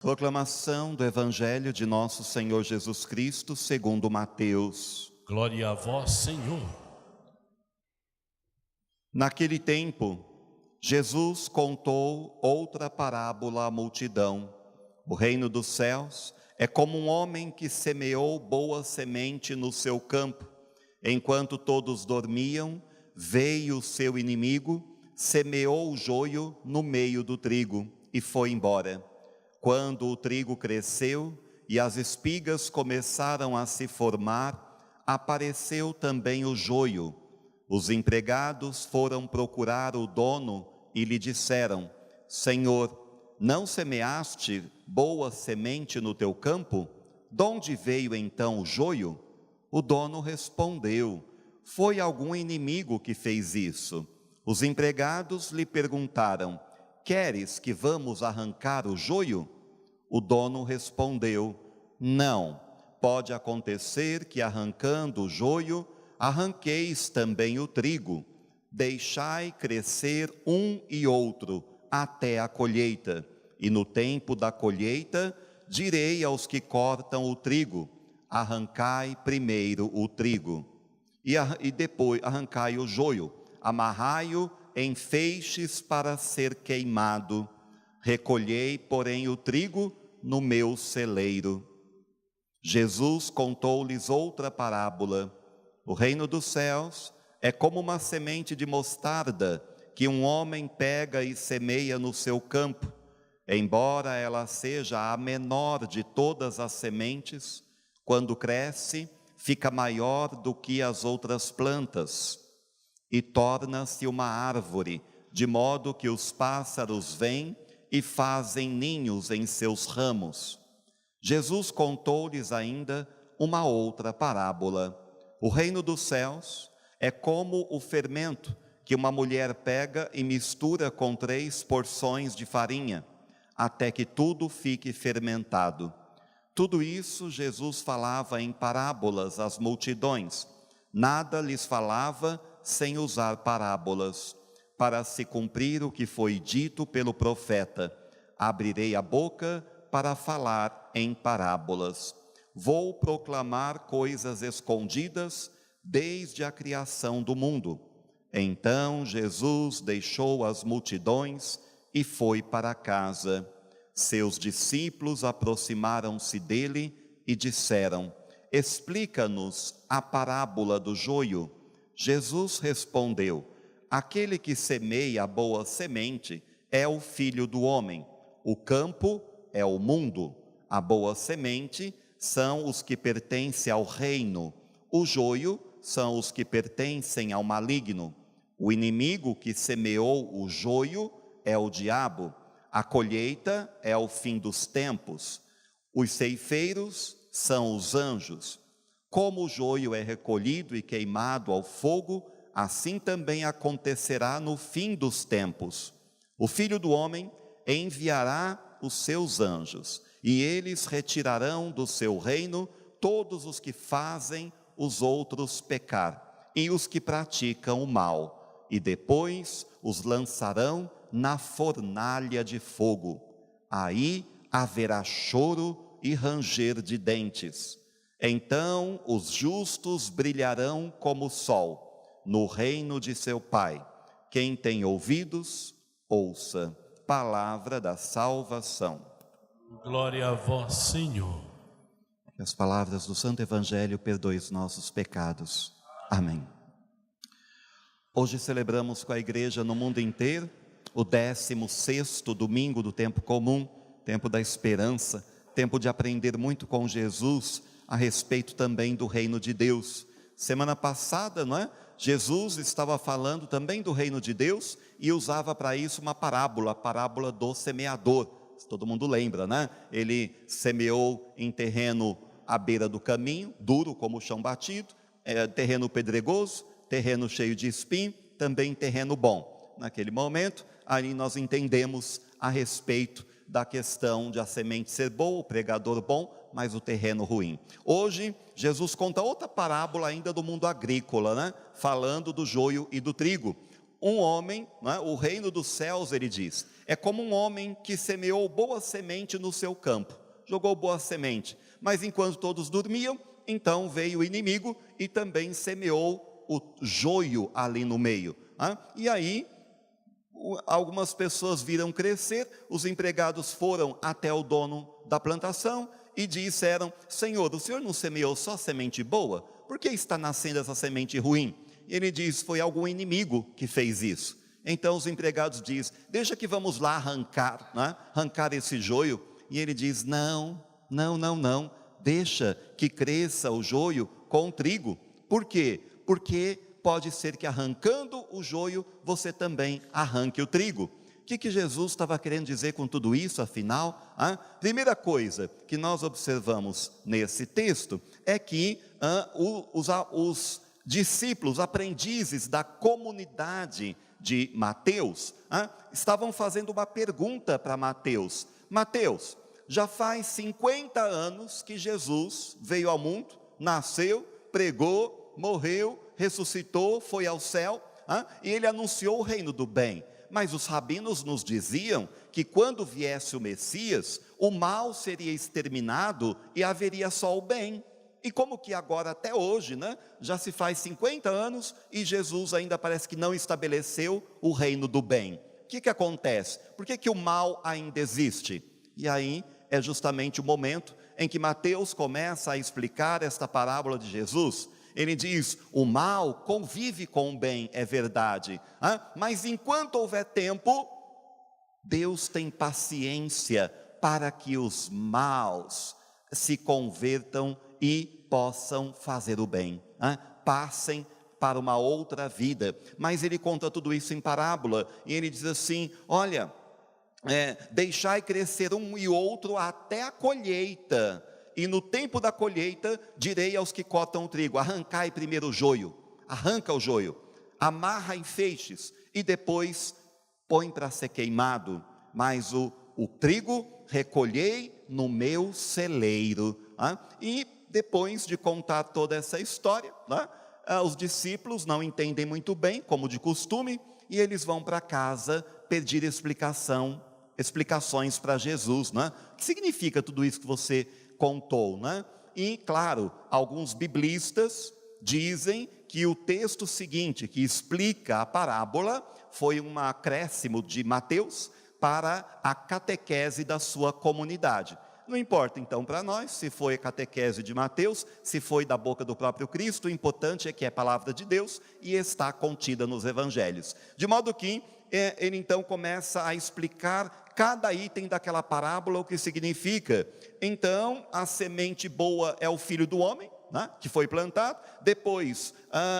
Proclamação do Evangelho de nosso Senhor Jesus Cristo segundo Mateus. Glória a vós, Senhor. Naquele tempo, Jesus contou outra parábola à multidão. O reino dos céus é como um homem que semeou boa semente no seu campo. Enquanto todos dormiam, veio o seu inimigo, semeou o joio no meio do trigo e foi embora. Quando o trigo cresceu e as espigas começaram a se formar, apareceu também o joio. Os empregados foram procurar o dono e lhe disseram: Senhor, não semeaste boa semente no teu campo? De onde veio então o joio? O dono respondeu: foi algum inimigo que fez isso. Os empregados lhe perguntaram: queres que vamos arrancar o joio? O dono respondeu: não, pode acontecer que arrancando o joio, arranqueis também o trigo. Deixai crescer um e outro até a colheita. E no tempo da colheita, direi aos que cortam o trigo: arrancai primeiro o trigo, e depois arrancai o joio, amarrai-o em feixes para ser queimado. Recolhei, porém, o trigo no meu celeiro. Jesus contou-lhes outra parábola. O reino dos céus é como uma semente de mostarda que um homem pega e semeia no seu campo. Embora ela seja a menor de todas as sementes, quando cresce, fica maior do que as outras plantas e torna-se uma árvore, de modo que os pássaros vêm e fazem ninhos em seus ramos. Jesus contou-lhes ainda uma outra parábola. O reino dos céus é como o fermento que uma mulher pega e mistura com 3 porções de farinha, até que tudo fique fermentado. Tudo isso Jesus falava em parábolas às multidões. Nada lhes falava sem usar parábolas, para se cumprir o que foi dito pelo profeta: abrirei a boca para falar em parábolas. Vou proclamar coisas escondidas desde a criação do mundo. Então Jesus deixou as multidões e foi para casa. Seus discípulos aproximaram-se dele e disseram: explica-nos a parábola do joio. Jesus respondeu: aquele que semeia a boa semente é o Filho do homem. O campo é o mundo. A boa semente são os que pertencem ao reino. O joio são os que pertencem ao maligno. O inimigo que semeou o joio é o diabo. A colheita é o fim dos tempos. Os ceifeiros são os anjos. Como o joio é recolhido e queimado ao fogo, assim também acontecerá no fim dos tempos. O Filho do homem enviará os seus anjos, e eles retirarão do seu reino todos os que fazem os outros pecar, e os que praticam o mal, e depois os lançarão na fornalha de fogo. Aí haverá choro e ranger de dentes. Então os justos brilharão como o sol no reino de seu Pai. Quem tem ouvidos, ouça. Palavra da salvação. Glória a vós, Senhor. Que as palavras do Santo Evangelho perdoem os nossos pecados. Amém. Hoje celebramos com a igreja no mundo inteiro o 16º domingo do tempo comum, tempo da esperança, tempo de aprender muito com Jesus a respeito também do reino de Deus. Semana passada, não é? Jesus estava falando também do reino de Deus e usava para isso uma parábola, a parábola do semeador. Todo mundo lembra, né? Ele semeou em terreno à beira do caminho, duro como o chão batido, terreno pedregoso, terreno cheio de espinho, também terreno bom. Naquele momento, ali nós entendemos a respeito da questão de a semente ser boa, o pregador bom, mas o terreno ruim. Hoje, Jesus conta outra parábola ainda do mundo agrícola, né? Falando do joio e do trigo. Um homem, né? O reino dos céus, ele diz, é como um homem que semeou boa semente no seu campo, jogou boa semente, mas enquanto todos dormiam, então veio o inimigo e também semeou o joio ali no meio. E aí, algumas pessoas viram crescer, os empregados foram até o dono da plantação e disseram: Senhor, o senhor não semeou só semente boa? Por que está nascendo essa semente ruim? E ele diz: foi algum inimigo que fez isso. Então os empregados dizem: deixa que vamos lá arrancar, arrancar esse joio. E ele diz: não, deixa que cresça o joio com o trigo. Por quê? Porque pode ser que arrancando o joio, você também arranque o trigo. O que Jesus estava querendo dizer com tudo isso, afinal? Primeira coisa que nós observamos nesse texto é que os discípulos, aprendizes da comunidade de Mateus, estavam fazendo uma pergunta para Mateus. Mateus, já faz 50 anos que Jesus veio ao mundo, nasceu, pregou, morreu, ressuscitou, foi ao céu, e ele anunciou o reino do bem. Mas os rabinos nos diziam que quando viesse o Messias, o mal seria exterminado e haveria só o bem. E como que agora até hoje, já se faz 50 anos e Jesus ainda parece que não estabeleceu o reino do bem. O que acontece? Por que o mal ainda existe? E aí é justamente o momento em que Mateus começa a explicar esta parábola de Jesus. Ele diz: o mal convive com o bem, é verdade, mas enquanto houver tempo, Deus tem paciência para que os maus se convertam e possam fazer o bem, passem para uma outra vida. Mas ele conta tudo isso em parábola, e ele diz assim: olha, deixai crescer um e outro até a colheita, e no tempo da colheita direi aos que cortam o trigo: arrancai primeiro o joio, arranca o joio, amarra em feixes, e depois põe para ser queimado, mas o trigo recolhei no meu celeiro. E depois de contar toda essa história, os discípulos não entendem muito bem, como de costume, e eles vão para casa pedir explicações para Jesus. O que significa tudo isso que você contou? E claro, alguns biblistas dizem que o texto seguinte, que explica a parábola, foi um acréscimo de Mateus para a catequese da sua comunidade. Não importa então para nós se foi a catequese de Mateus, se foi da boca do próprio Cristo, o importante é que é palavra de Deus e está contida nos evangelhos. De modo que ele então começa a explicar cada item daquela parábola, o que significa. Então, a semente boa é o filho do homem, que foi plantado. Depois,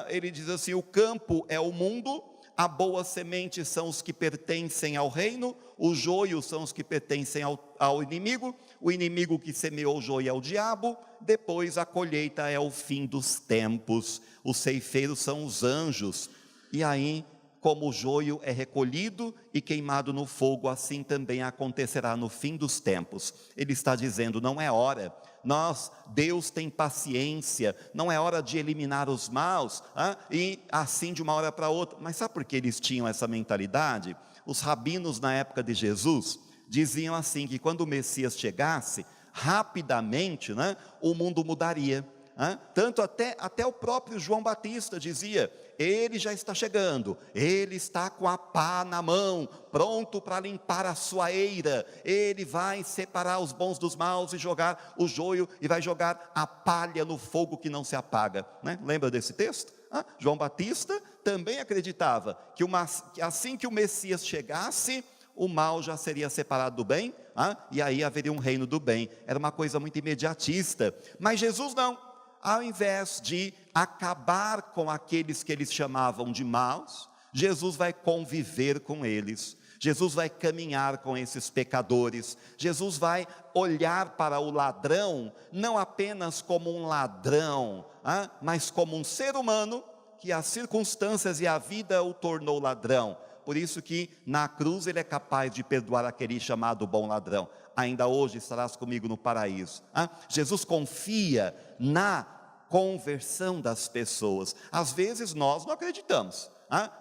ele diz assim: o campo é o mundo, a boa semente são os que pertencem ao reino, o joio são os que pertencem ao inimigo, o inimigo que semeou o joio é o diabo. Depois, a colheita é o fim dos tempos, os ceifeiros são os anjos. E aí, como o joio é recolhido e queimado no fogo, assim também acontecerá no fim dos tempos. Ele está dizendo: não é hora, Deus tem paciência, não é hora de eliminar os maus, e assim de uma hora para outra. Mas sabe por que eles tinham essa mentalidade? Os rabinos na época de Jesus diziam assim, que quando o Messias chegasse, rapidamente o mundo mudaria. Tanto até o próprio João Batista dizia: ele já está chegando, ele está com a pá na mão, pronto para limpar a sua eira, ele vai separar os bons dos maus e jogar o joio, e vai jogar a palha no fogo que não se apaga. Lembra desse texto? João Batista também acreditava que assim que o Messias chegasse, o mal já seria separado do bem, e aí haveria um reino do bem. Era uma coisa muito imediatista. Mas Jesus não. Ao invés de acabar com aqueles que eles chamavam de maus, Jesus vai conviver com eles, Jesus vai caminhar com esses pecadores, Jesus vai olhar para o ladrão, não apenas como um ladrão, mas como um ser humano, que as circunstâncias e a vida o tornou ladrão. Por isso que na cruz ele é capaz de perdoar aquele chamado bom ladrão. Ainda hoje estarás comigo no paraíso. Jesus confia na conversão das pessoas. Às vezes nós não acreditamos.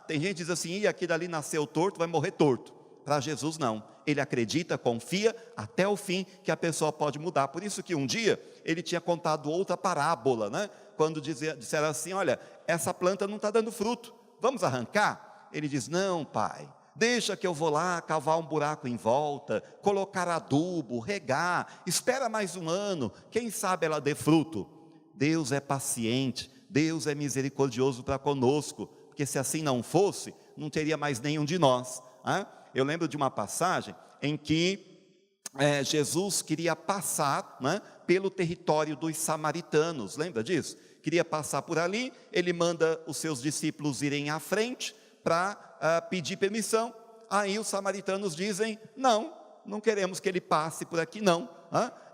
Tem gente que diz assim: aquele ali nasceu torto, vai morrer torto. Para Jesus não, ele acredita, confia até o fim que a pessoa pode mudar. Por isso que um dia ele tinha contado outra parábola, né? Quando disseram assim, olha, essa planta não está dando fruto, vamos arrancar? Ele diz, não pai, deixa que eu vou lá cavar um buraco em volta, colocar adubo, regar, espera mais um ano, quem sabe ela dê fruto. Deus é paciente, Deus é misericordioso para conosco, porque se assim não fosse, não teria mais nenhum de nós. Eu lembro de uma passagem em que Jesus queria passar, né, pelo território dos samaritanos, lembra disso? Queria passar por ali, ele manda os seus discípulos irem à frente para pedir permissão. Aí os samaritanos dizem, não queremos que ele passe por aqui não.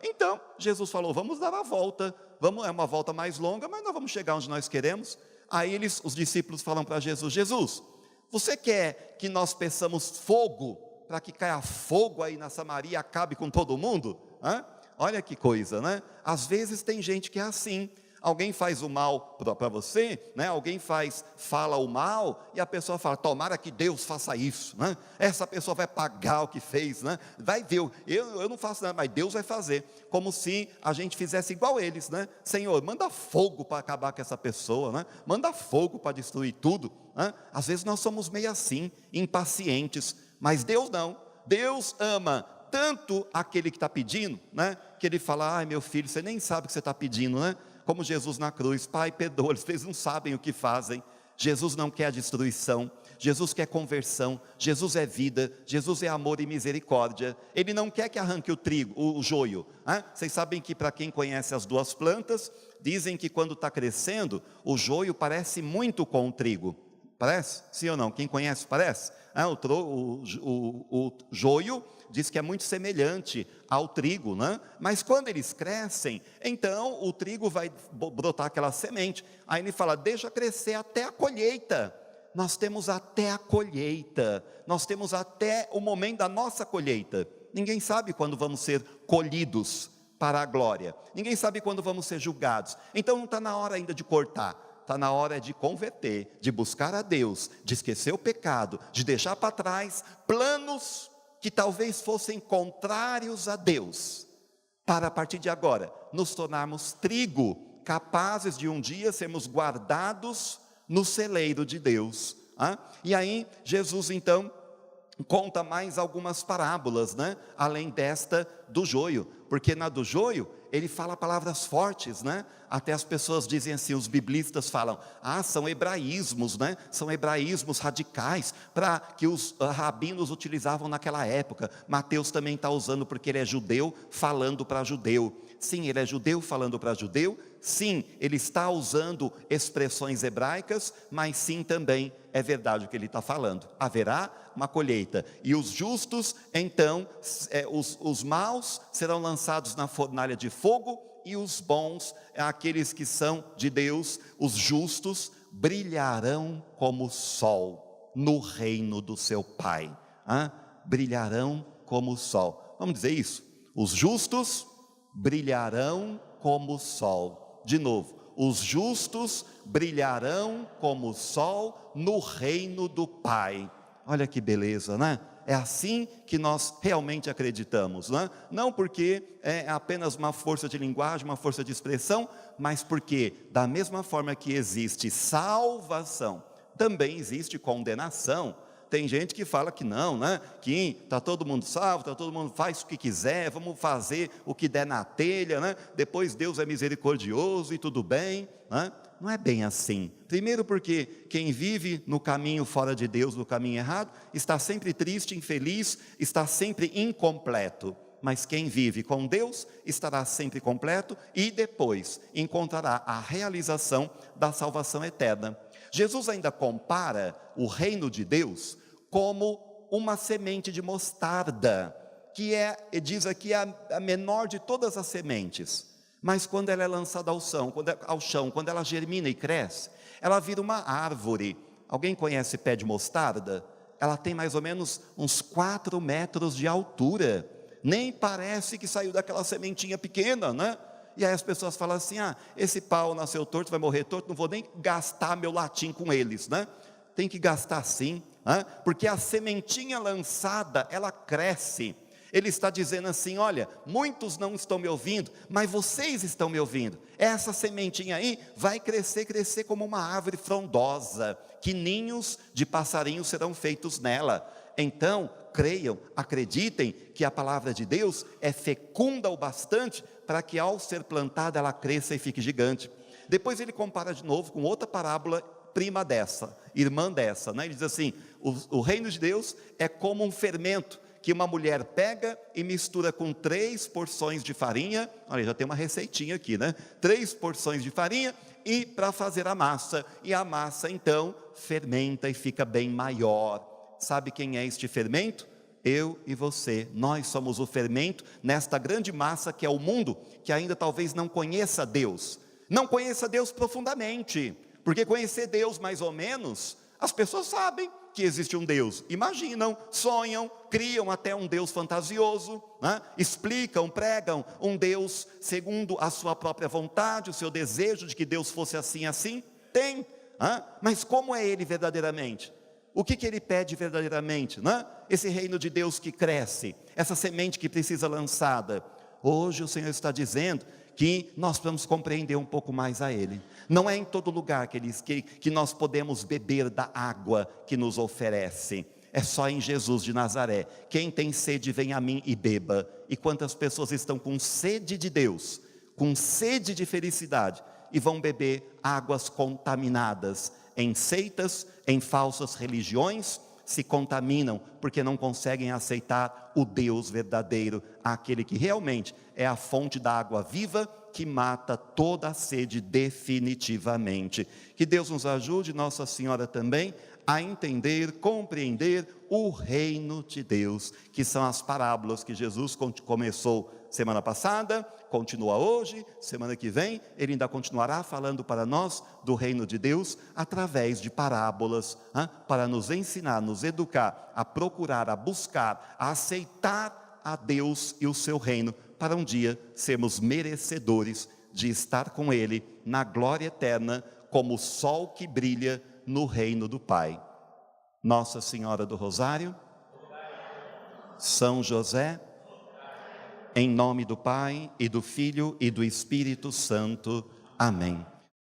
Então Jesus falou, vamos dar a volta, é uma volta mais longa, mas nós vamos chegar onde nós queremos. Aí os discípulos falam para Jesus, Jesus, você quer que nós peçamos fogo, para que caia fogo aí na Samaria e acabe com todo mundo? Olha que coisa, né? Às vezes tem gente que é assim, alguém faz o mal para você, né? Alguém fala o mal, e a pessoa fala, tomara que Deus faça isso, né? Essa pessoa vai pagar o que fez, né? Vai ver, eu não faço nada, mas Deus vai fazer, como se a gente fizesse igual eles, né? Senhor, manda fogo para acabar com essa pessoa, né? Manda fogo para destruir tudo, né? Às vezes nós somos meio assim, impacientes, mas Deus não, Deus ama tanto aquele que está pedindo, né? Que ele fala, ai meu filho, você nem sabe o que você está pedindo, né? Como Jesus na cruz, pai perdoa, eles não sabem o que fazem. Jesus não quer a destruição, Jesus quer conversão, Jesus é vida, Jesus é amor e misericórdia. Ele não quer que arranque o joio. Vocês sabem que para quem conhece as duas plantas, dizem que quando está crescendo, o joio parece muito com o trigo. Parece? Sim ou não? Quem conhece parece? O joio diz que é muito semelhante ao trigo, né? Mas quando eles crescem, então o trigo vai brotar aquela semente. Aí ele fala, deixa crescer até a colheita. Nós temos até a colheita, nós temos até o momento da nossa colheita. Ninguém sabe quando vamos ser colhidos para a glória, ninguém sabe quando vamos ser julgados. Então não está na hora ainda de cortar, está na hora de converter, de buscar a Deus, de esquecer o pecado, de deixar para trás planos que talvez fossem contrários a Deus, para a partir de agora, nos tornarmos trigo, capazes de um dia sermos guardados no celeiro de Deus. E aí, Jesus então, conta mais algumas parábolas, né? Além desta do joio, porque na do joio, ele fala palavras fortes, né? Até as pessoas dizem assim, os biblistas falam, são hebraísmos, né? São hebraísmos radicais, para que os rabinos utilizavam naquela época. Mateus também está usando, porque ele é judeu, falando para judeu. Sim, ele é judeu falando para judeu, sim, ele está usando expressões hebraicas, mas sim também é verdade o que ele está falando. Haverá uma colheita, e os justos, então, os maus serão lançados na fornalha de fogo, e os bons, aqueles que são de Deus, os justos, brilharão como o sol no reino do seu Pai. Brilharão como o sol. Vamos dizer isso? Os justos brilharão como o sol. De novo, os justos brilharão como o sol no reino do Pai. Olha que beleza, né? É assim que nós realmente acreditamos, né? Não porque é apenas uma força de linguagem, uma força de expressão, mas porque da mesma forma que existe salvação, também existe condenação. Tem gente que fala que não, né? Que está todo mundo salvo, está todo mundo faz o que quiser, vamos fazer o que der na telha, né? Depois Deus é misericordioso e tudo bem, né? Não é bem assim. Primeiro porque quem vive no caminho fora de Deus, no caminho errado, está sempre triste, infeliz, está sempre incompleto. Mas quem vive com Deus estará sempre completo e depois encontrará a realização da salvação eterna. Jesus ainda compara o reino de Deus como uma semente de mostarda, que diz aqui, a menor de todas as sementes. Mas quando ela é lançada ao chão, quando ela germina e cresce, ela vira uma árvore. Alguém conhece pé de mostarda? Ela tem mais ou menos uns 4 metros de altura. Nem parece que saiu daquela sementinha pequena, né? E aí as pessoas falam assim, esse pau nasceu torto, vai morrer torto, não vou nem gastar meu latim com eles, né? Tem que gastar sim, porque a sementinha lançada, ela cresce. Ele está dizendo assim: olha, muitos não estão me ouvindo, mas vocês estão me ouvindo. Essa sementinha aí vai crescer como uma árvore frondosa, que ninhos de passarinhos serão feitos nela. Então, creiam, acreditem que a palavra de Deus é fecunda o bastante para que ao ser plantada ela cresça e fique gigante. Depois ele compara de novo com outra parábola prima dessa, irmã dessa, Ele diz assim: o reino de Deus é como um fermento que uma mulher pega e mistura com 3 porções de farinha. Olha, já tem uma receitinha aqui, 3 porções de farinha e para fazer a massa, e a massa então fermenta e fica bem maior. Sabe quem é este fermento? Eu e você. Nós somos o fermento nesta grande massa que é o mundo, que ainda talvez não conheça Deus. Não conheça Deus profundamente, porque conhecer Deus mais ou menos, as pessoas sabem que existe um Deus, imaginam, sonham, criam até um Deus fantasioso, explicam, pregam um Deus segundo a sua própria vontade, o seu desejo de que Deus fosse assim, tem, mas como é Ele verdadeiramente? O que Ele pede verdadeiramente? Esse reino de Deus que cresce, essa semente que precisa lançada. Hoje o Senhor está dizendo que nós vamos compreender um pouco mais a Ele. Não é em todo lugar que nós podemos beber da água que nos oferece. É só em Jesus de Nazaré. Quem tem sede, vem a mim e beba. E quantas pessoas estão com sede de Deus, com sede de felicidade, e vão beber águas contaminadas, em seitas, em falsas religiões, se contaminam, porque não conseguem aceitar o Deus verdadeiro, aquele que realmente é a fonte da água viva, que mata toda a sede definitivamente. Que Deus nos ajude, Nossa Senhora também, a entender, compreender o reino de Deus, que são as parábolas que Jesus começou semana passada, continua hoje, semana que vem, Ele ainda continuará falando para nós do reino de Deus, através de parábolas, para nos ensinar, nos educar, a procurar, a buscar, a aceitar a Deus e o seu reino, para um dia sermos merecedores de estar com Ele na glória eterna, como o sol que brilha no reino do Pai. Nossa Senhora do Rosário, São José, em nome do Pai, e do Filho, e do Espírito Santo. Amém.